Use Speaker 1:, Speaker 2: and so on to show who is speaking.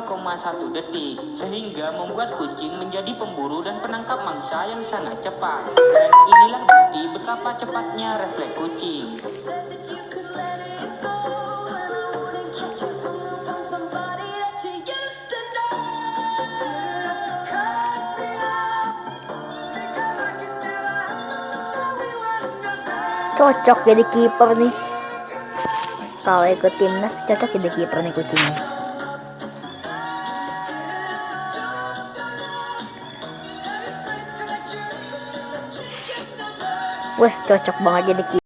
Speaker 1: 0,1 detik, sehingga membuat kucing menjadi pemburu dan penangkap mangsa yang sangat cepat. Dan inilah bukti betapa cepatnya refleks kucing.
Speaker 2: Cocok jadi kiper nih. Kalau ikut timnas cocok jadi kiper nih kucingnya. Wah, cocok banget jadi kiper.